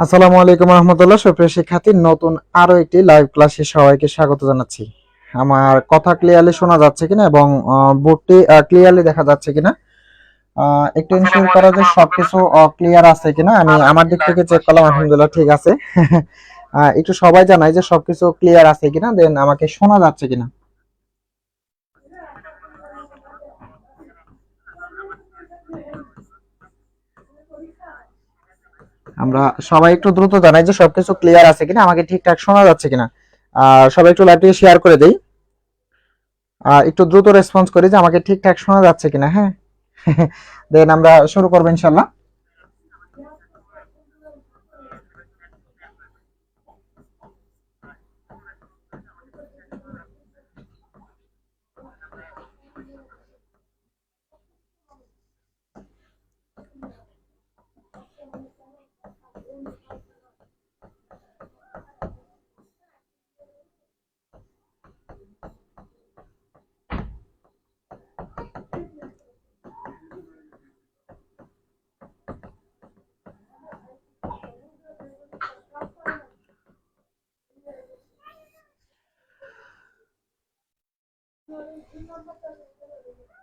আসসালামু আলাইকুম রহমতুল্লাহ। সুপ্রিয় শিক্ষার্থী, নতুন আরো একটি লাইভ ক্লাসে সবাইকে স্বাগত জানাচ্ছি। আমার কথা ক্লিয়ারলি শোনা যাচ্ছে কিনা এবং বোর্ডটি ক্লিয়ারলি দেখা যাচ্ছে কিনা একটু ইনশিওর করা যে সবকিছু ক্লিয়ার আছে কিনা। আমি আমার দিক থেকে চেক করলাম, আলহামদুলিল্লাহ ঠিক আছে। একটু সবাই জানাই যে সবকিছু ক্লিয়ার আছে কিনা, দেন আমাকে শোনা যাচ্ছে কিনা। আমরা সবাই একটু দ্রুত জানাই যে সবকিছু ক্লিয়ার আছে কিনা, আমাকে ঠিকঠাক শোনা যাচ্ছে কিনা। সবাই একটু লাইভটি শেয়ার করে দেই, একটু দ্রুত রেসপন্স করি যে আমাকে ঠিকঠাক শোনা যাচ্ছে কিনা। হ্যাঁ, দেন আমরা শুরু করবো ইনশাল্লাহ।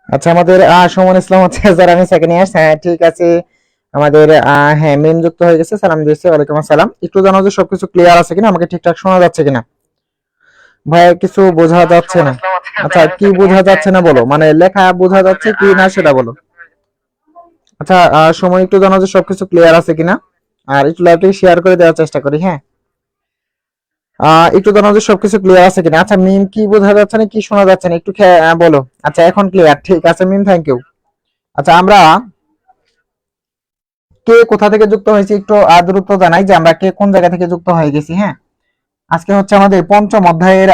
আচ্ছা, আমাদের সুমন ইসলাম হচ্ছে যারা আমি সেকেন্ড ইয়ার। হ্যাঁ ঠিক আছে, আমাদের হ্যাঁ মেম যুক্ত হয়ে গেছে, সালাম দিয়েছে, ওয়ালাইকুম আসসালাম। একটু জানাও যে সবকিছু ক্লিয়ার আছে কিনা, আমাকে ঠিকঠাক শোনা যাচ্ছে কিনা। ভাই কিছু বোঝা যাচ্ছে না। আচ্ছা, কি বোঝা যাচ্ছে না বলো, মানে লেখা বোঝা যাচ্ছে কি না সেটা বলো। আচ্ছা, সময় একটু জানাও যে সবকিছু ক্লিয়ার আছে কিনা, আর একটু লাইভটি শেয়ার করে দেওয়ার চেষ্টা করি। হ্যাঁ, একটু জানাও যে সবকিছু ক্লিয়ার আছে কিনা। আচ্ছা মিম, কি বোঝা যাচ্ছে না, কি শোনা যাচ্ছে না, একটু বলো। আচ্ছা এখন ক্লিয়ার, ঠিক আছে মিম, থ্যাংক ইউ। আচ্ছা, আমরা কে কোথা থেকে যুক্ত হয়েছে একটু দ্রুত জানাই যে আমরা কে কোন জায়গা থেকে যুক্ত হয়ে গেছি। হ্যাঁ, আজকে হচ্ছে আমাদের পঞ্চম অধ্যায়ের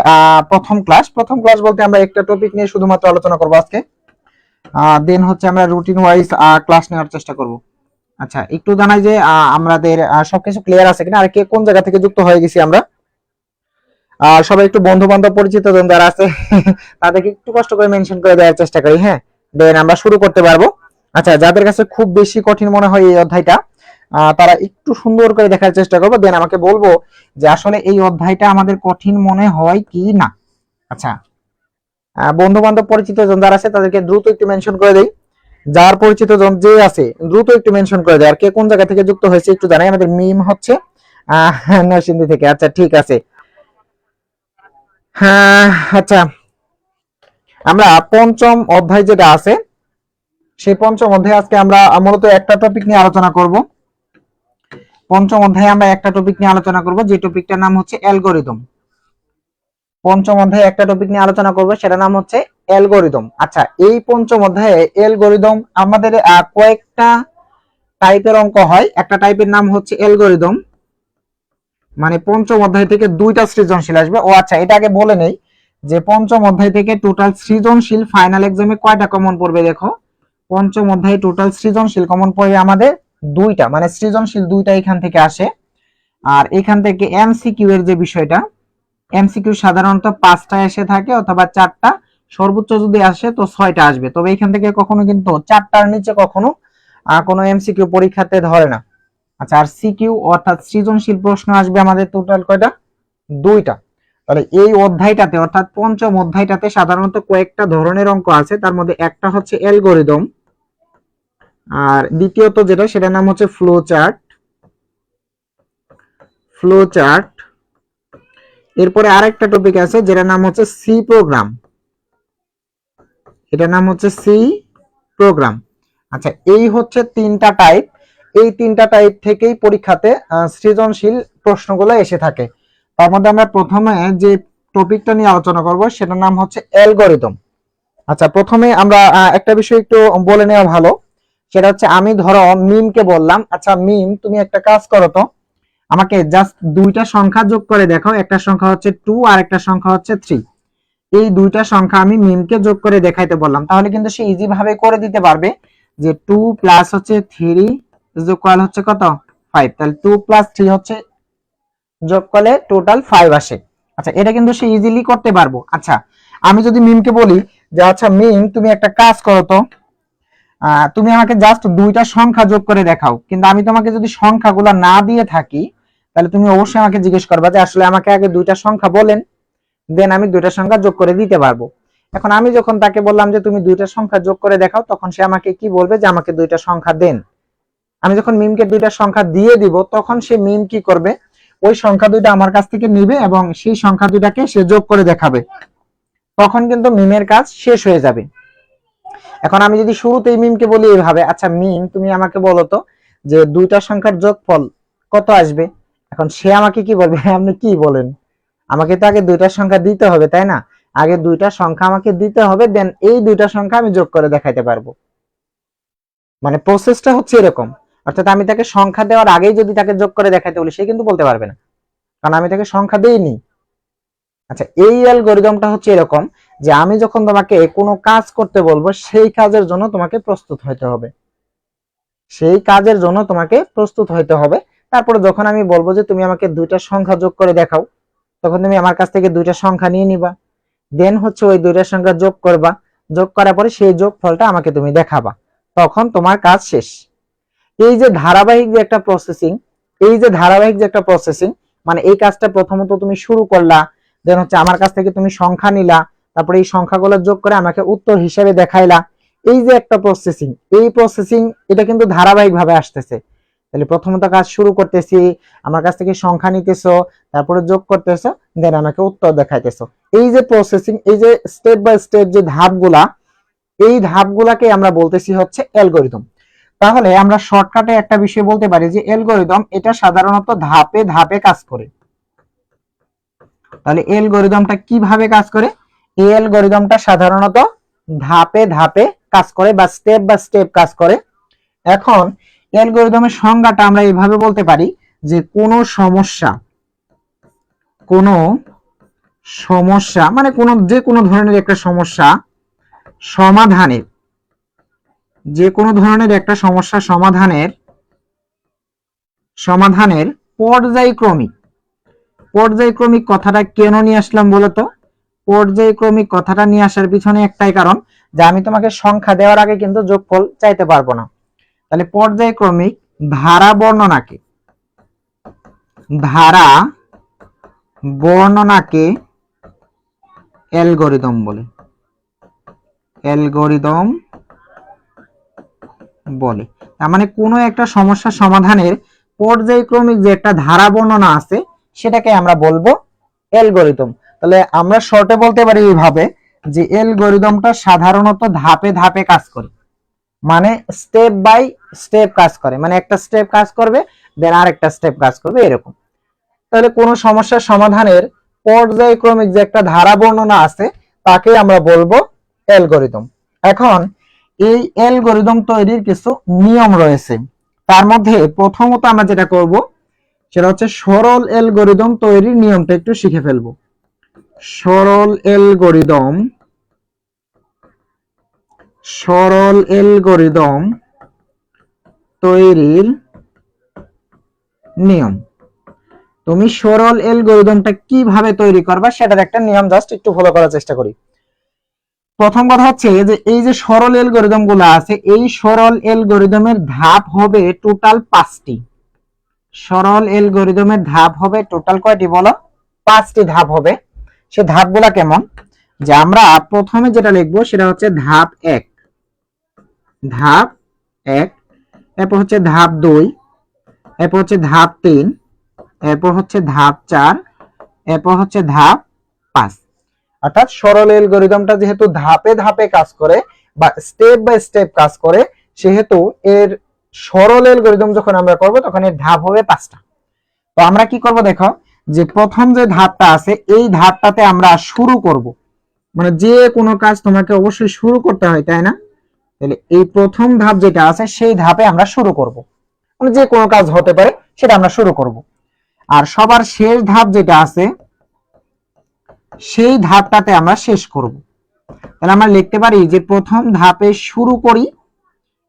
প্রথম ক্লাস। প্রথম ক্লাস বলতে আমরা একটা টপিক নিয়ে শুধুমাত্র আলোচনা করব আজকে, দেন হচ্ছে আমরা রুটিন ওয়াইজ ক্লাস নেওয়ার চেষ্টা করব। আচ্ছা, একটু জানাই যে আমাদের সবকিছু ক্লিয়ার আছে কিনা, আর কে কোন জায়গা থেকে যুক্ত হয়ে গেছি আমরা। সবাই একটু বন্ধু বান্ধব পরিচিত জন যারা আছে তাদেরকে একটু কষ্ট করে মেনশন করে দেওয়ার চেষ্টা করি। হ্যাঁ, দেন আমরা শুরু করতে পারবো। আচ্ছা, যাদের কাছে খুব বেশি কঠিন মনে হয় এই অধ্যায়টা, তারা একটু সুন্দর করে দেখার চেষ্টা করবো, দেন আমাকে বলবো যে আসলে এই অধ্যায়টা আমাদের কঠিন মনে হয় কি না। আচ্ছা, বন্ধু বান্ধব পরিচিত জন যারা আছে তাদেরকে দ্রুত একটু মেনশন করে দেই। যার পরিচিত জন যে আছে দ্রুত একটু মেনশন করে দেয়, আর কে কোন জায়গা থেকে যুক্ত হয়েছে একটু জানাই। আমাদের মিম হচ্ছে নরসিংদী থেকে। আচ্ছা ঠিক আছে। হ্যাঁ, আচ্ছা, আমরা পঞ্চম অধ্যায় যেটা আছে সেই পঞ্চম অধ্যায়ে আজকে আমরা মূলত একটা টপিক নিয়ে আলোচনা করব। পঞ্চম অধ্যায়ে আমরা একটা টপিক নিয়ে আলোচনা করব, যে টপিকটার নাম হচ্ছে অ্যালগরিদম। পঞ্চম অধ্যায়ে একটা টপিক নিয়ে আলোচনা করব, সেটা নাম হচ্ছে অ্যালগরিদম। আচ্ছা, এই পঞ্চম অধ্যায়ে অ্যালগরিদম আমাদের কয়েকটা টাইপের অঙ্ক হয়। একটা টাইপের নাম হচ্ছে অ্যালগরিদম, মানে পঞ্চম অধ্যায় থেকে দুইটা সৃজনশীল আসবে। ও আচ্ছা, এটা আগে বলে নেই যে পঞ্চম অধ্যায় থেকে টোটাল সৃজনশীল ফাইনাল এক্সামে কয়টা কমন পড়বে। দেখো, পঞ্চম অধ্যায়ে টোটাল সৃজনশীল কমন পড়বে আমাদের দুইটা, মানে সৃজনশীল দুইটা এখান থেকে আসে। আর এখান থেকে এমসিকিউ এর যে বিষয়টা, এমসিকিউ সাধারণত 5টা এসে থাকে অথবা 4টা, সর্বোচ্চ যদি আসে তো 6টা আসবে। তবে এখান থেকে কখনো কিন্তু 4টার নিচে কখনো কোনো এমসিকিউ পরীক্ষাতে ধরে না। আচ্ছা, আর সিকিউ অর্থাৎ সৃজনশীল প্রশ্ন আসবে আমাদের টোটাল কয়টা? 2টা। তাহলে এই অধ্যায়টাতে অর্থাৎ পঞ্চম অধ্যায়টাতে সাধারণত কয়েকটা ধরনের অঙ্ক আছে, তার মধ্যে একটা হচ্ছে অ্যালগরিদম, আর দ্বিতীয়ত যেটা সেটার নাম হচ্ছে ফ্লো চার্ট। এরপরে আরেকটা টপিক আছে যেটার নাম হচ্ছে সি প্রোগ্রাম, এটার নাম হচ্ছে সি প্রোগ্রাম। আচ্ছা, এই হচ্ছে 3টা টাইপ। এই 3টা টাইপ থেকেই পরীক্ষাতে সৃজনশীল প্রশ্নগুলো এসে থাকে। তার মধ্যে আমরা প্রথমে যে টপিকটা নিয়ে আলোচনা করব সেটার নাম হচ্ছে অ্যালগরিদম। আচ্ছা, প্রথমে আমরা একটা বিষয় একটু বলে নেওয়া ভালো, সেটা হচ্ছে আমি ধরো মিমকে বললাম, আচ্ছা মিম তুমি একটা কাজ করো তো, আমাকে জাস্ট 2টা সংখ্যা যোগ করে দেখাও, একটা সংখ্যা হচ্ছে 2 আর একটা সংখ্যা হচ্ছে 3। এই 2টা সংখ্যা আমি মিমকে যোগ করে দেখাইতে বললাম, তাহলে কিন্তু সে ইজি ভাবে করে দিতে পারবে যে 2 প্লাস হচ্ছে 3 যোগ করলে হচ্ছে কত 5, তাহলে 2 প্লাস 3 হচ্ছে যোগ করলে টোটাল 5 আসে। আচ্ছা, এটা কিন্তু সে ইজিলি করতে পারবো। আচ্ছা, আমি যদি মিমকে বলি যে আচ্ছা মিম তুমি একটা কাজ করো তো, তুমি আমাকে জাস্ট 2টা সংখ্যা যোগ করে দেখাও, কিন্তু আমি তোমাকে যদি সংখ্যাগুলো না দিয়ে থাকি তাহলে তুমি অবশ্যই আমাকে জিজ্ঞেস করবা যে আসলে আমাকে আগে 2টা সংখ্যা বলেন, দেন আমি 2টা সংখ্যা যোগ করে দিতে পারবো। এখন আমি যখন তাকে বললাম যে তুমি 2টা সংখ্যা যোগ করে দেখাও, তখন সে আমাকে কি বলবে যে আমাকে 2টা সংখ্যা দেন। আমি যখন মিমকে 2টা সংখ্যা দিয়ে দিব, তখন সে মিম কি করবে, ওই সংখ্যা 2টা আমার কাছ থেকে নিবে এবং সেই সংখ্যা 2টাকে সে যোগ করে দেখাবে, তখন কিন্তু মিমের কাজ শেষ হয়ে যাবে। এখন আমি যদি শুরুতেই মিমকে বলি এইভাবে, আচ্ছা মিম তুমি আমাকে বলো তো যে 2টা সংখ্যার যোগফল কত আসবে, এখন সে আমাকে কি বলবে, আপনি কি বলেন, আমাকে তো আগে 2টা সংখ্যা দিতে হবে তাই না, আগে 2টা সংখ্যা আমাকে দিতে হবে, দেন এই 2টা সংখ্যা আমি যোগ করে দেখাইতে পারবো। মানে প্রসেসটা হচ্ছে এরকম, অর্থাৎ আমি তাকে সংখ্যা দেওয়ার আগেই যদি তাকে যোগ করে দেখাইতে বলি সে কিন্তু বলতে পারবে না, কারণ আমি তাকে সংখ্যা দেইনি। আচ্ছা, এই অ্যালগরিদমটা হচ্ছে এরকম যে আমি যখন তোমাকে কোনো কাজ করতে বলবো সেই কাজের জন্য তোমাকে প্রস্তুত হতে হবে, তারপরে যখন আমি বলবো যে তুমি আমাকে 2টা সংখ্যা যোগ করে দেখাও, তখন তুমি আমার কাছ থেকে 2টা সংখ্যা নিয়ে নিবা, দেন হচ্ছে ওই 2টা সংখ্যা যোগ করবা, যোগ করার পরে সেই যোগফলটা আমাকে তুমি দেখাবা, তখন তোমার কাজ শেষ। এই যে ধারাবাহিক যে একটা প্রসেসিং, মানে এই কাজটা প্রথমত তুমি শুরু করলা, দেন হচ্ছে আমার কাছ থেকে তুমি সংখ্যা নিলা, তারপরে এই সংখ্যাগুলো যোগ করে আমাকে উত্তর হিসেবে দেখাইলা, এই যে একটা প্রসেসিং, এই প্রসেসিং এটা কিন্তু ধারাবাহিক ভাবে আসতেছে। তাহলে প্রথমত কাজ শুরু করতেছি, আমার কাছ থেকে সংখ্যা নিতেছো, তারপরে যোগ করতেছো, দেন আমাকে উত্তর দেখাইতেছো। এই যে প্রসেসিং, এই যে স্টেপ বাই স্টেপ যে ধাপগুলা, এই ধাপগুলাকে আমরা বলতেছি হচ্ছে অ্যালগরিদম। তাহলে আমরা শর্টকাটে একটা বিষয় বলতে পারি যে অ্যালগরিদম এটা সাধারণত ধাপে ধাপে কাজ করে। তাহলে অ্যালগরিদমটা কিভাবে কাজ করে? এই অ্যালগরিদমটা সাধারণত ধাপে ধাপে কাজ করে বা স্টেপ বাই স্টেপ কাজ করে। এখন অ্যালগরিদমের সংজ্ঞাটা আমরা এইভাবে বলতে পারি যে কোনো সমস্যা মানে যে কোনো ধরনের একটা সমস্যা সমাধানের, যে কোনো ধরনের একটা সমস্যা সমাধানের পর্যায়ক্রমিক কথাটা কেন নিয়ে আসলাম বলতো? পর্যায়ক্রমিক কথাটা নিয়ে আসার পিছনে একটাই কারণ যে আমি তোমাকে সংখ্যা দেওয়ার আগে কিন্তু যোগফল চাইতে পারবো না। তাহলে পর্যায়ক্রমিক ধারা বর্ণনাকে অ্যালগরিদম বলে। তার মানে কোনো একটা সমস্যা সমাধানের পর্যায়ক্রমিক যে একটা ধারা বর্ণনা আছে সেটাকে আমরা বলবো অ্যালগরিদম। তাহলে আমরা শর্টে বলতে পারি এইভাবে যে অ্যালগরিদমটা সাধারণত ধাপে ধাপে কাজ করে, মানে স্টেপ বাই স্টেপ কাজ করে, মানে একটা স্টেপ কাজ করবে দেন আরেকটা স্টেপ কাজ করবে এরকম। তাহলে কোনো সমস্যার সমাধানের পর্যায়ক্রমিক যে একটা ধারা বর্ণনা আছে তাকে আমরা বলবো অ্যালগরিদম। এখন এই অ্যালগরিদম তৈরির কিছু নিয়ম রয়েছে, তার মধ্যে প্রথমত আমরা যেটা করব সেটা হচ্ছে সরল অ্যালগরিদম তৈরির নিয়মটা একটু শিখে ফেলবো। সরল অ্যালগরিদম তৈরির নিয়ম। তুমি সরল অ্যালগরিদমটা কিভাবে তৈরি করবা সেটার একটা নিয়ম জাস্ট একটু ফলো করার চেষ্টা করি। প্রথম কথা হচ্ছে যে এই যে সরল অ্যালগরিদম গুলো আছে, এই সরল অ্যালগরিদমের ধাপ হবে টোটাল 5টি। সরল অ্যালগরিদমের ধাপ হবে টোটাল কয়টি বলো? 5টি ধাপ হবে। সে ধাপগুলা কেমন, যে আমরা প্রথমে যেটা লিখবো সেটা হচ্ছে ধাপ 1, ধাপ 1, এরপর হচ্ছে ধাপ 2, এরপর হচ্ছে ধাপ 3, এরপর হচ্ছে ধাপ 4, এরপর হচ্ছে ধাপ 5। অর্থাৎ সরল অ্যালগরিদমটা যেহেতু ধাপে ধাপে কাজ করে বা স্টেপ বাই স্টেপ কাজ করে, সেহেতু এর সরল অ্যালগরিদম যখন আমরা করব তখন এর ধাপ হবে 5টা। তো আমরা কি করব দেখো, যে প্রথম যে ধাপটা আছে এই ধাপটাতে আমরা শুরু করব, মানে যে কোনো কাজ তোমাকে অবশ্যই শুরু করতে হয়, তাই না? তাহলে এই প্রথম ধাপ যেটা আছে সেই ধাপে আমরা শুরু করব, মানে যে কোনো কাজ হতে পারে সেটা আমরা শুরু করব। আর সবার শেষ ধাপ যেটা আছে সেই ধাপটাতে আমরা শেষ করব। তাহলে আমরা লিখতে পারি যে প্রথম ধাপে শুরু করি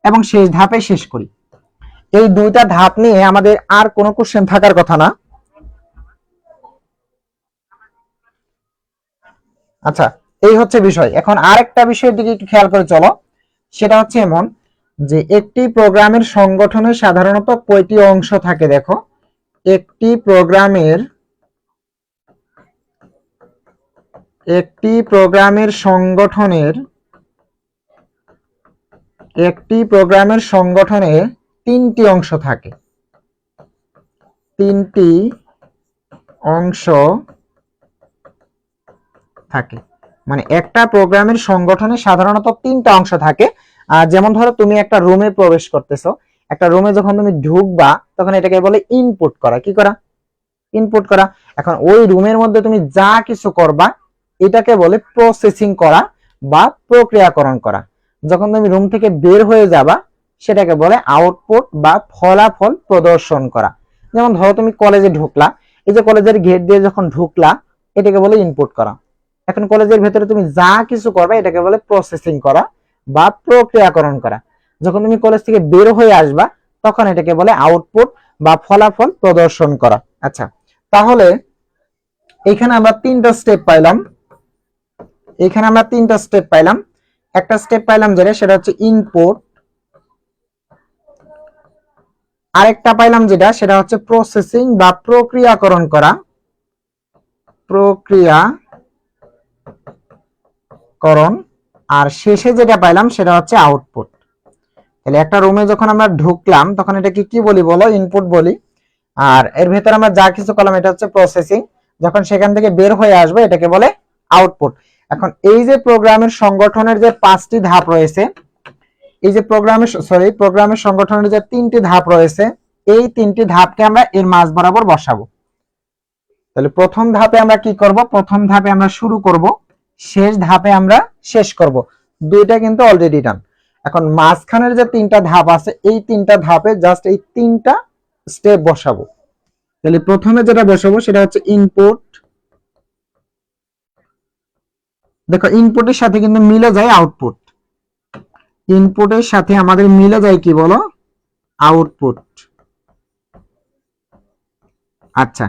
এবং শেষ ধাপে শেষ করি। এই দুইটা ধাপ নিয়ে আমাদের আর কোনো কোশ্চেন থাকার কথা না। আচ্ছা, এই হচ্ছে বিষয়। এখন আরেকটা বিষয়ের দিকে একটু খেয়াল করে চলো, সেটা হচ্ছে এমন যে একটি প্রোগ্রামের সংগঠনে সাধারণত কয়টি অংশ থাকে? দেখো, একটি প্রোগ্রামের সংগঠনে 3টি অংশ থাকে। 3টি অংশ থাকে, মানে একটা প্রোগ্রামের সংগঠনে সাধারণত 3টা অংশ থাকে। যেমন ধরো তুমি একটা রুমে প্রবেশ করতেছো, একটা রুমে যখন তুমি ঢুকবা তখন এটাকে বলে ইনপুট করা। কি করা? ইনপুট করা। এখন ওই রুমের মধ্যে তুমি যা কিছু করবা এটাকে বলে প্রসেসিং করা বা প্রক্রিয়াকরণ করা। যখন তুমি রুম থেকে বের হয়ে যাবা সেটাকে বলে আউটপুট বা ফলাফল প্রদর্শন করা। যেমন ধরো তুমি কলেজে ঢুকলা, এই যে কলেজের গেট দিয়ে যখন ঢুকলা এটাকে বলে ইনপুট করা। এখন কলেজের ভেতরে তুমি যা কিছু করবে এটাকে বলে প্রসেসিং করা বা প্রক্রিয়াকরণ করা। যখন তুমি কলেজ থেকে বের হয়ে আসবা তখন এটাকে বলে আউটপুট বা ফলাফল প্রদর্শন করা। আচ্ছা, তাহলে এখানে আমরা 3টা স্টেপ পাইলাম। একটা স্টেপ পাইলাম যেটা, সেটা হচ্ছে ইনপুট। আরেকটা পাইলাম যেটা, সেটা হচ্ছে প্রসেসিং বা প্রক্রিয়াকরণ করা। আর শেষে যেটা পাইলাম সেটা হচ্ছে আউটপুট। তাহলে একটা রুমে যখন আমরা ঢুকলাম তখন এটাকে কি বলি বলো? ইনপুট বলি। আর এর ভেতরে আমরা যা কিছু করলাম এটা হচ্ছে প্রসেসিং। যখন সেখান থেকে বের হয়ে আসবে এটাকে বলে আউটপুট। এখন এই যে প্রোগ্রামের সংগঠনের যে 5টি ধাপ রয়েছে, এই যে প্রোগ্রামের সংগঠনের যে 3টি ধাপ রয়েছে, এই 3টি ধাপকে আমরা এর মাঝ বরাবর বসাবো। তাহলে প্রথম ধাপে আমরা কি করব? প্রথম ধাপে আমরা শুরু করব, শেষ ধাপে আমরা শেষ করব। দুইটা কিন্তু অলরেডি ডান। এখন মাঝখানের যে 3টা ধাপ আছে এই 3টা ধাপে জাস্ট এই 3টা স্টেপ বসাবো। তাহলে প্রথমে যেটা বসাবো সেটা হচ্ছে ইনপুট। দেখো ইনপুটের সাথে কিন্তু মিলে যায় আউটপুট। ইনপুটের সাথে আমাদের মিলে যায় কি বলো? আউটপুট। আচ্ছা,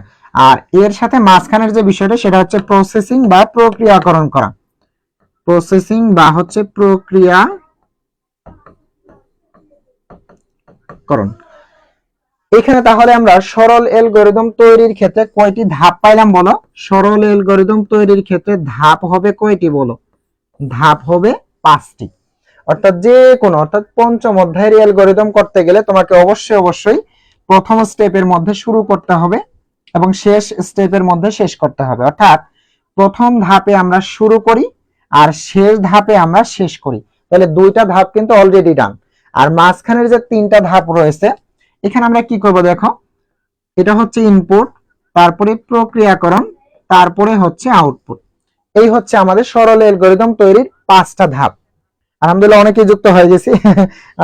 আর এর সাথে মাঝখানের যে বিষয়টা সেটা হচ্ছে প্রসেসিং বা প্রক্রিয়াকরণ করা। প্রসেসিং বা হচ্ছে প্রক্রিয়াকরণ। এখানে তাহলে আমরা সরল অ্যালগরিদম তৈরির ক্ষেত্রে কয়টি ধাপ পাইলাম বলো? সরল অ্যালগরিদম তৈরির ক্ষেত্রে ধাপ হবে কয়টি বলো? ধাপ হবে 5টি। অর্থাৎ পঞ্চম অধ্যায়ের অ্যালগরিদম করতে গেলে তোমাকে অবশ্যই প্রথম স্টেপের মধ্যে শুরু করতে হবে এবং শেষ স্টেপের মধ্যে শেষ করতে হবে। অর্থাৎ প্রথম ধাপে আমরা শুরু করি আর শেষ ধাপে আমরা শেষ করি। তাহলে দুইটা ধাপ কিন্তু অলরেডি ডান। আর মাঝখানের যে 3টা ধাপ রয়েছে এখানে আমরা কি করব দেখো, এটা হচ্ছে ইনপুট, তারপরে প্রক্রিয়াকরণ, তারপরে হচ্ছে আউটপুট। এই হচ্ছে আমাদের সরল অ্যালগরিদম তৈরির 5টা ধাপ। আলহামদুলিল্লাহ অনেকেই যুক্ত হয়ে গেছি।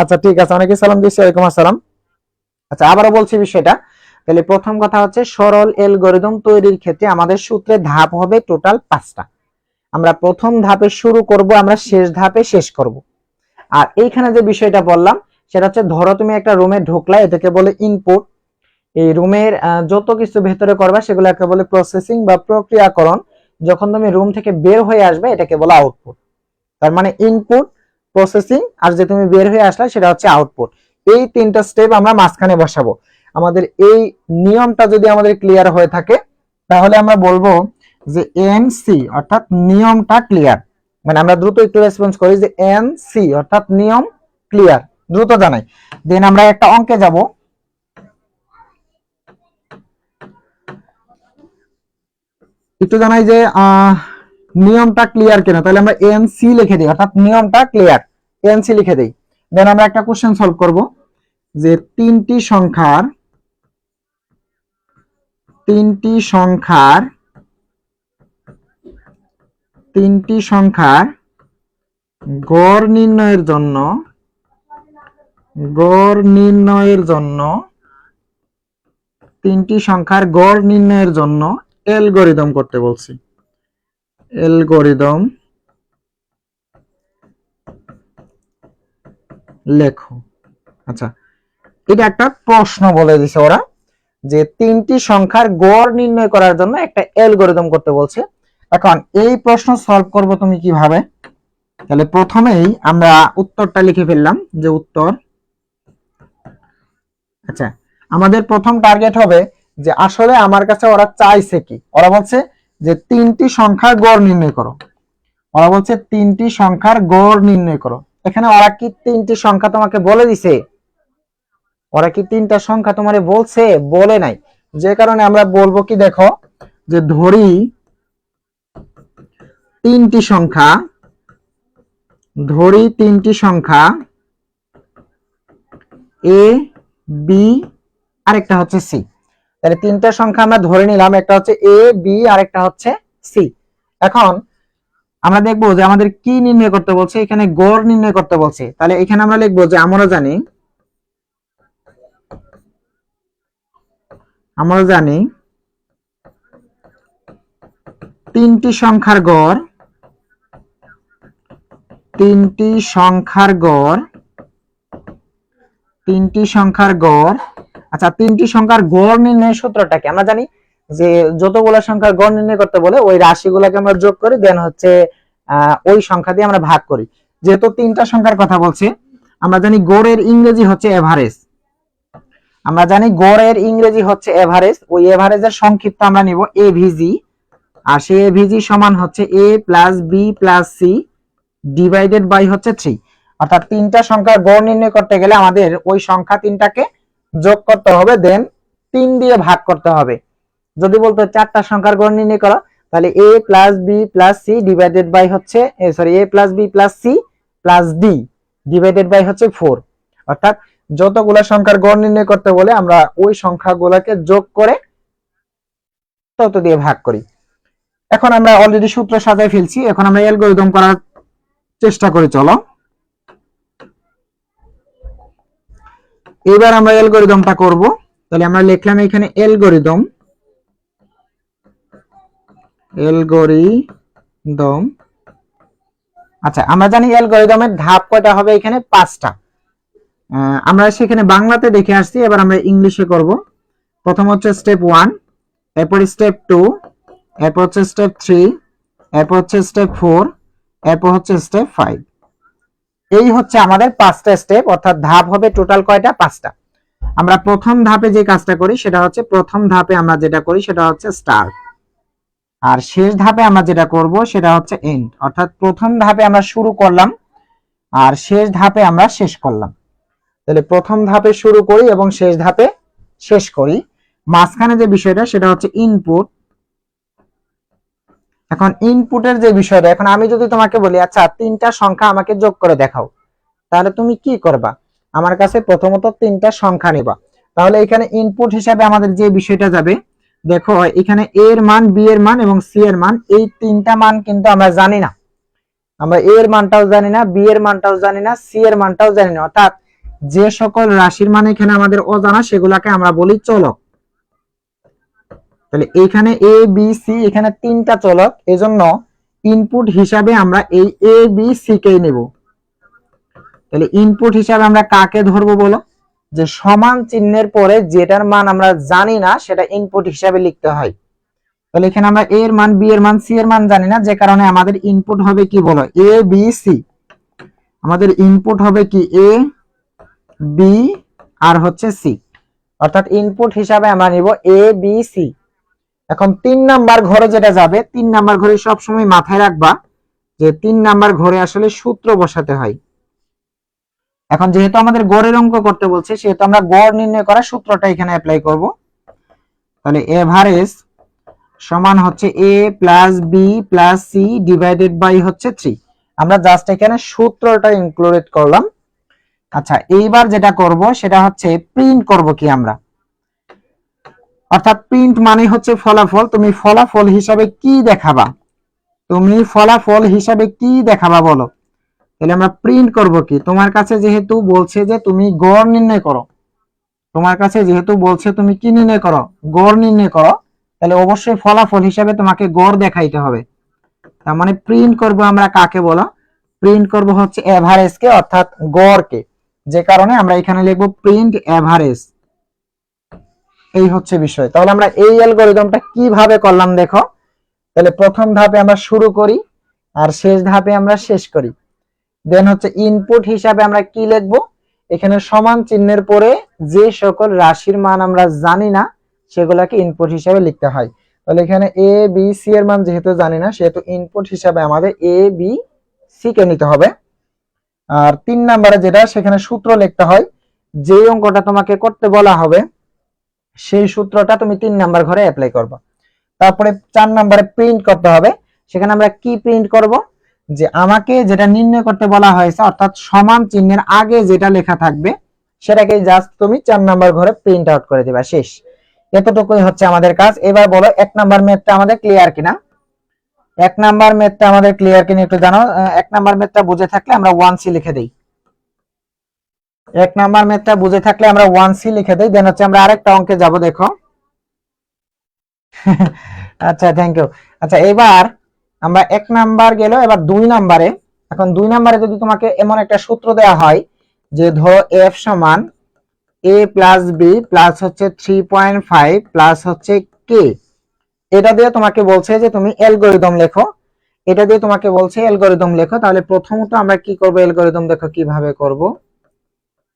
আচ্ছা ঠিক আছে, অনেকেই সালাম দিচ্ছি। ওয়ালাইকুম আসসালাম। আচ্ছা, আবারও বলছি বিষয়টা। তাহলে প্রথম কথা হচ্ছে সরল অ্যালগরিদম তৈরির ক্ষেত্রে আমাদের সূত্রের ধাপ হবে টোটাল 5টা। আমরা প্রথম ধাপে শুরু করব, আমরা শেষ ধাপে শেষ করব। আর এইখানে যে বিষয়টা বললাম সেটা হচ্ছে, ধরো তুমি একটা রুমে ঢুকলা, এটাকে বলে ইনপুট। এই রুমের যত কিছু ভেতরে করবা সেগুলোকে বলে প্রসেসিং বা প্রক্রিয়াকরণ। যখন তুমি রুম থেকে বের হয়ে আসবে এটাকে বলে আউটপুট। তার মানে ইনপুট, প্রসেসিং আর যে তুমি বের হয়ে আসলে সেটা হচ্ছে আউটপুট। এই 3টা স্টেপ আমরা মাঝখানে বসাবো। আমাদের এই নিয়মটা যদি আমাদের ক্লিয়ার হয়ে থাকে তাহলে আমরা বলবো যে এনসি অর্থাৎ নিয়মটা ক্লিয়ার। মানে আমরা দ্রুত একটু রেসপন্স করি যে এনসি অর্থাৎ নিয়ম ক্লিয়ার, দ্রুত জানাই। দেন আমরা একটা অঙ্কে যাব। একটু জানাই যে নিয়মটা ক্লিয়ার কিনা, তাহলে আমরা এনসি লিখে দিই, অর্থাৎ নিয়মটা ক্লিয়ার, এনসি লিখে দিই। দেন আমরা একটা কোশ্চেন সলভ করব যে তিনটি সংখ্যার গড় নির্ণয়ের জন্য অ্যালগরিদম করতে বলছি। অ্যালগরিদম লেখো। আচ্ছা, এটা একটা প্রশ্ন বলে দিছে ওরা যে তিনটি সংখ্যার গড় নির্ণয় করার জন্য একটা অ্যালগরিদম করতে বলছে। এখন এই প্রশ্ন সলভ করব তুমি কিভাবে? তাহলে প্রথমেই আমরা উত্তরটা লিখে ফেললাম যে উত্তর। আচ্ছা, আমাদের প্রথম টার্গেট হবে যে আসলে আমার কাছে ওরা চাইছে কি। ওরা বলছে যে তিনটি সংখ্যার গড় নির্ণয় করো। এখানে ওরা কি তিনটি সংখ্যা তোমাকে বলে দিছে? ওরা কি তিনটা সংখ্যা তোমারে বলছে? বলে নাই। যে কারণে আমরা বলবো কি, দেখো যে ধরি তিনটি সংখ্যা এ বি আরেকটা হচ্ছে সি। তাহলে তিনটা সংখ্যা আমরা ধরে নিলাম, একটা হচ্ছে এ বি আর একটা হচ্ছে সি। এখন আমরা দেখবো যে আমাদের কি নির্ণয় করতে বলছে, এখানে গড় নির্ণয় করতে বলছে। তাহলে এখানে আমরা লিখবো যে আমরা জানি তিনটি সংখ্যার গড় আচ্ছা, তিনটি সংখ্যার গড় নির্ণয়ের সূত্রটা কি? আমরা জানি যে যতগুলো সংখ্যার গড় নির্ণয় করতে বলে ওই রাশিগুলোকে আমরা যোগ করি, দেন হচ্ছে ওই সংখ্যা দিয়ে আমরা ভাগ করি। যেহেতু তিনটা সংখ্যার কথা বলছে, আমরা জানি গড়ের ইংরেজি হচ্ছে এভারেজ। ওই এভারেজের সংক্ষিপ্ত আমরা নিব এভিজি। আর সেই এভিজি সমান হচ্ছে a plus B plus C divided by হচ্ছে 3। অর্থাৎ তিনটা সংখ্যার গড় নির্ণয় করতে গেলে আমাদের ওই সংখ্যা তিনটাকে যোগ করতে হবে, দেন 3 দিয়ে ভাগ করতে হবে। যদি বলতো চারটা সংখ্যার গড় নির্ণয় করো, তাহলে a plus B plus C divided by হচ্ছে a plus B plus C plus D divided by হচ্ছে 4। অর্থাৎ যতগুলা সংখ্যার গড় নির্ণয় করতে বলে আমরা ওই সংখ্যাগুলোকে যোগ করে তত দিয়ে ভাগ করি। এখন আমরা অলরেডি সূত্র সাজায় ফেলছি, এখন আমরা অ্যালগরিদম করার চেষ্টা করি। চলো এবার আমরা অ্যালগরিদমটা করব। তাহলে আমরা লিখলাম এখানে অ্যালগরিদম। আচ্ছা, আমরা জানি অ্যালগরিদমের ধাপ কয়টা হবে, এখানে 5টা। আমরা সেখানে বাংলাতে দেখে আসছি, এবার আমরা ইংলিশে করব। প্রথম হচ্ছে স্টেপ 1, এরপর স্টেপ 2, এরপর হচ্ছে স্টেপ 3, এরপর হচ্ছে স্টেপ 4, এরপর হচ্ছে স্টেপ 5। এই হচ্ছে আমাদের 5টা স্টেপ, অর্থাৎ ধাপ হবে টোটাল কয়টা? 5টা। আমরা প্রথম ধাপে যে কাজটা করি সেটা হচ্ছে স্টার্ট, আর শেষ ধাপে আমরা যেটা করব সেটা হচ্ছে এন্ড। অর্থাৎ প্রথম ধাপে আমরা শুরু করলাম আর শেষ ধাপে আমরা শেষ করলাম। তাহলে প্রথম ধাপে শুরু করি এবং শেষ ধাপে শেষ করি। মাঝখানে যে বিষয়টা সেটা হচ্ছে ইনপুট। এখন ইনপুটের যে বিষয়টা, এখন আমি যদি তোমাকে বলি আচ্ছা তিনটা সংখ্যা আমাকে যোগ করে দেখাও, তাহলে তুমি কি করবা? আমার কাছে প্রথমত তিনটা সংখ্যা নিবা। তাহলে এখানে ইনপুট হিসাবে আমাদের যে বিষয়টা যাবে, দেখো এখানে এ এর মান, বি এর মান এবং সি এর মান, এই তিনটা মান কিন্তু আমরা জানি না। আমরা এ এর মানটাও জানি না, বি এর মানটাও জানি না, সি এর মানটাও জানি না। অর্থাৎ যে সকল রাশির মান এখানে আমাদের অজানা সেগুলাকে আমরা বলি চলক। তাহলে এখানে এ বি সি, এখানে তিনটা চলক, এজন্য ইনপুট হিসাবে আমরা এই এ বি সি কে নেব। তাহলে ইনপুট হিসাবে আমরা কাকে ধরবো বলো? যে সমান চিহ্নের পরে যেটার মান আমরা জানি না সেটা ইনপুট হিসাবে লিখতে হয়। তাহলে এখানে আমরা এ এর মান, বি এর মান, সি এর মান জানি না, যে কারণে আমাদের ইনপুট হবে কি বলো? A B C. আমাদের ইনপুট হবে কি? এ বি আর হচ্ছে সি। অর্থাৎ ইনপুট হিসাবে আমরা নিব এ বি সি। এখন 3 নাম্বার ঘরে যেটা যাবে, 3 নাম্বার ঘরে সবসময় মাথায় রাখবা যে 3 নাম্বার ঘরে আসলে সূত্র বসাতে হয়। এখন যেহেতু আমাদের গড়ের অঙ্ক করতে বলছে, সেহেতু আমরা গড় নির্ণয় করার সূত্রটা এখানে অ্যাপ্লাই করব। তাহলে এভারেজ সমান হচ্ছে a plus B plus C divided by হচ্ছে 3। আমরা জাস্ট এখানে সূত্রটা ইনক্লুড করলাম। আচ্ছা, এইবার যেটা করব সেটা হচ্ছে প্রিন্ট করব কি আমরা, অর্থাৎ প্রিন্ট মানে হচ্ছে ফলাফল। তুমি ফলাফল হিসাবে কি দেখাবা, তুমি ফলাফল হিসাবে কি দেখাবা বলো। তাহলে আমরা প্রিন্ট করব কি, তোমার কাছে যেহেতু বলছে যে তুমি গড় নির্ণয় করো, তোমার কাছে যেহেতু বলছে তুমি কি নির্ণয় করো, গড় নির্ণয় করো, তাহলে অবশ্যই ফলাফল হিসাবে তোমাকে গড় দেখাইতে হবে। তার মানে প্রিন্ট করব আমরা কাকে বলো, প্রিন্ট করব হচ্ছে এভারেজ কে, অর্থাৎ গড় কে। যে কারণে আমরা এখানে লিখব প্রিন্ট এভারেজ। এই হচ্ছে বিষয়। তাহলে আমরা এই অ্যালগরিদমটা কিভাবে করলাম দেখো। তাহলে প্রথম ধাপে আমরা শুরু করি আর শেষ ধাপে আমরা শেষ করি। দেন হচ্ছে ইনপুট হিসাবে আমরা কি লিখব, এখানে সমান চিহ্নের পরে যে সকল রাশির মান আমরা জানি না সেগুলোকে ইনপুট হিসাবে লিখতে হয়। তাহলে এখানে এ বি সি এর মান যেহেতু জানি না, সেহেতু ইনপুট হিসাবে আমাদের এ বি সি কে নিতে হবে। আর 3 নম্বরে যেটা, সেখানে সূত্র লিখতে হয়। যে অঙ্কটা তোমাকে করতে বলা হবে সেই সূত্রটা তুমি 3 নাম্বার ঘরে অ্যাপ্লাই করবে। তারপরে 4 নম্বরে প্রিন্ট করতে হবে। সেখানে আমরা কি প্রিন্ট করব, যে আমাকে যেটা নির্ণয় করতে বলা হয়েছে, অর্থাৎ সমান চিহ্নের আগে যেটা লেখা থাকবে সেটাকে জাস্ট তুমি 4 নাম্বার ঘরে প্রিন্ট আউট করে দিবা, শেষ। এতটুকুই হচ্ছে আমাদের কাজ। এবার বলো 1 নাম্বার ম্যাথটা আমাদের ক্লিয়ার কিনা। 1 নাম্বার ম্যাথটা আমাদের ক্লিয়ার কিনা একটু জানাও। 1 নাম্বার ম্যাথটা বুঝে থাকলে আমরা 1C লিখে দেই। 1 নাম্বার ম্যাথটা বুঝে থাকলে আমরা 1C লিখে দেই। দেন হচ্ছে আমরা আরেকটা অঙ্কে যাব, দেখো। আচ্ছা, থ্যাংক ইউ। আচ্ছা, এবার আমরা 1 নাম্বার গেল, এবার 2 নাম্বারে। এখন 2 নাম্বারে যদি তোমাকে এমন একটা সূত্র দেওয়া হয় যে ধরো f সমান a প্লাস b প্লাস হচ্ছে 3.5 প্লাস হচ্ছে k, এটা দিয়ে তোমাকে বলছে যে তুমি অ্যালগরিদম লেখো, এটা দিয়ে তোমাকে বলছে অ্যালগরিদম লেখো। তাহলে প্রথমত আমরা কি করব, অ্যালগরিদম দেখো কিভাবে করব,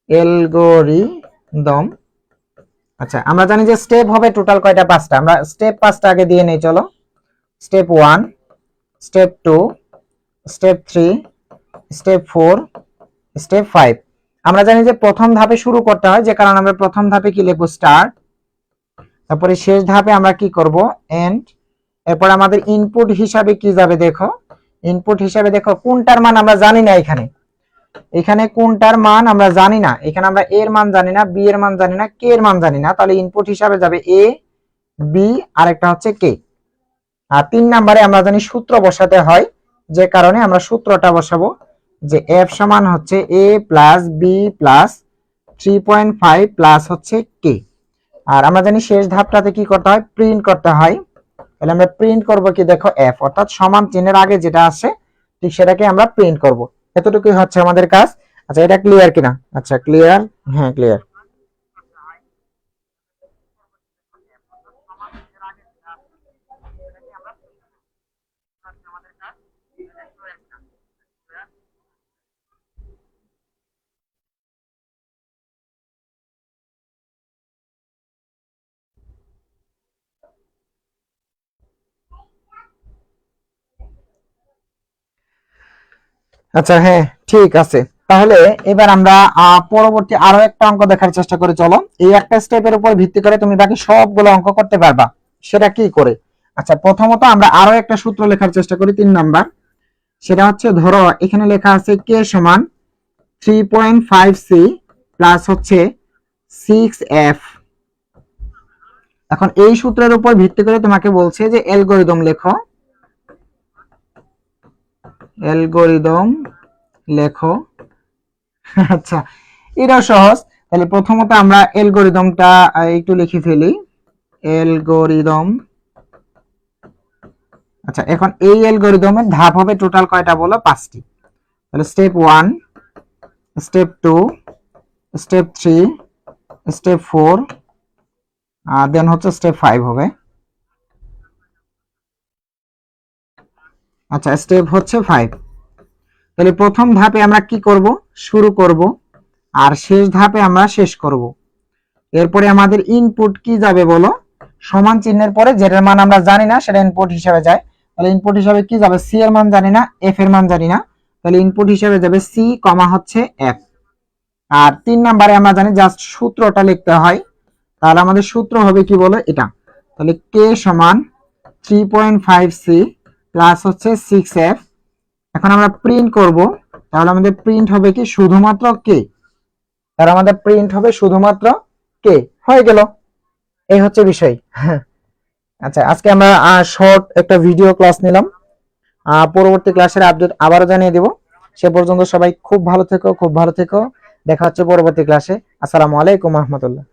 অ্যালগরিদম। আচ্ছা, আমরা জানি যে স্টেপ হবে টোটাল কয়টা, 5টা। আমরা স্টেপ 5টা আগে দিয়ে নেই, চলো। Step 1, step 2, step 3, step 4, step 5। আমরা জানি যে প্রথম ধাপে শুরু করতে হয়, যে কারণে আমরা প্রথম ধাপে কি লিখব, স্টার্ট। তারপরে শেষ ধাপে আমরা কি করব, এন্ড। এরপর আমাদের ইনপুট হিসাবে কি যাবে দেখো, ইনপুট হিসাবে দেখো কোনটার মান আমরা জানি না। এখানে কোনটার মান আমরা জানি না, এখানে আমরা এর মান জানি না, বি এর মান জানি না, কে এর মান জানি না। তাহলে ইনপুট হিসাবে যাবে এ, বি আর একটা হচ্ছে কে। আর 3 নম্বরে আমরা জানি সূত্র বসাতে হয়, যে কারণে আমরা সূত্রটা বসাবো যে f সমান হচ্ছে a plus B plus 3.5 plus হচ্ছে কে। আর আমরা জানি শেষ ধাপটাতে কি করতে হয়, প্রিন্ট করতে হয়। তাহলে আমরা প্রিন্ট করব কি দেখো, f, অর্থাৎ সমান চিহ্নের আগে যেটা আছে ঠিক সেটাকে আমরা প্রিন্ট করব। এতটুকুই হচ্ছে আমাদের কাজ। আচ্ছা, এটা ক্লিয়ার কিনা? আচ্ছা, ক্লিয়ার। হ্যাঁ, ক্লিয়ার। আচ্ছা, হ্যাঁ, ঠিক আছে। তাহলে এবার আমরা পরবর্তী আরো একটা অঙ্ক দেখার চেষ্টা করি, চলো। এই একটা স্টেপের উপর ভিত্তি করে তুমি বাকি সবগুলো অঙ্ক করতে পারবা, সেটা কি করে। আচ্ছা, প্রথমত আমরা আরো একটা সূত্র লেখার চেষ্টা করি, 3 নাম্বার। সেটা হচ্ছে ধরো এখানে লেখা আছে k সমান 3.5c প্লাস হচ্ছে 6f। এখন এই সূত্রের উপর ভিত্তি করে তোমাকে বলছে যে অ্যালগরিদম লেখো, অ্যালগরিদম লেখো। আচ্ছা, এটাও সহজ। তাহলে প্রথমত আমরা অ্যালগরিদমটা একটু লিখে ফেলি, অ্যালগরিদম। আচ্ছা, এখন এই অ্যালগরিদমের ধাপ হবে টোটাল কয়টা বলো, 5টি। তাহলে স্টেপ 1, স্টেপ 2, স্টেপ 3, স্টেপ 4, আর দেন হচ্ছে স্টেপ 5 হবে। আচ্ছা, স্টেপ হচ্ছে 5। তাহলে প্রথম ধাপে আমরা কি করব, শুরু করব, আর শেষ ধাপে আমরা শেষ করব। এরপরে আমাদের ইনপুট কি যাবে বলো, সমান চিহ্নের পরে যেটার মান আমরা জানি না সেটা ইনপুট হিসেবে যায়। তাহলে ইনপুট হিসেবে কি যাবে, সি এর মান জানি না, এফ এর মান জানি না, তাহলে ইনপুট হিসেবে যাবে সি কমা হচ্ছে এফ। আর 3 নম্বরে আমরা জানি জাস্ট সূত্রটা লিখতে হয়, তাহলে আমাদের সূত্র হবে কি বলো এটা, তাহলে কে সমান 3.5 সি প্লাস হচ্ছে 6f। এখন আমরা প্রিন্ট করব, তাহলে আমাদের প্রিন্ট হবে কি শুধুমাত্র কে, তাহলে আমাদের প্রিন্ট হবে শুধুমাত্র কে, হয়ে গেল। এই হচ্ছে বিষয়। আচ্ছা, আজকে আমরা শর্ট একটা ভিডিও ক্লাস নিলাম, পরবর্তী ক্লাসের আপডেট আবারও জানিয়ে দেব। সে পর্যন্ত সবাই খুব ভালো থেকো, খুব ভালো থেকো। দেখা হচ্ছে পরবর্তী ক্লাসে। আসসালামু আলাইকুম রহমতুল্লাহ।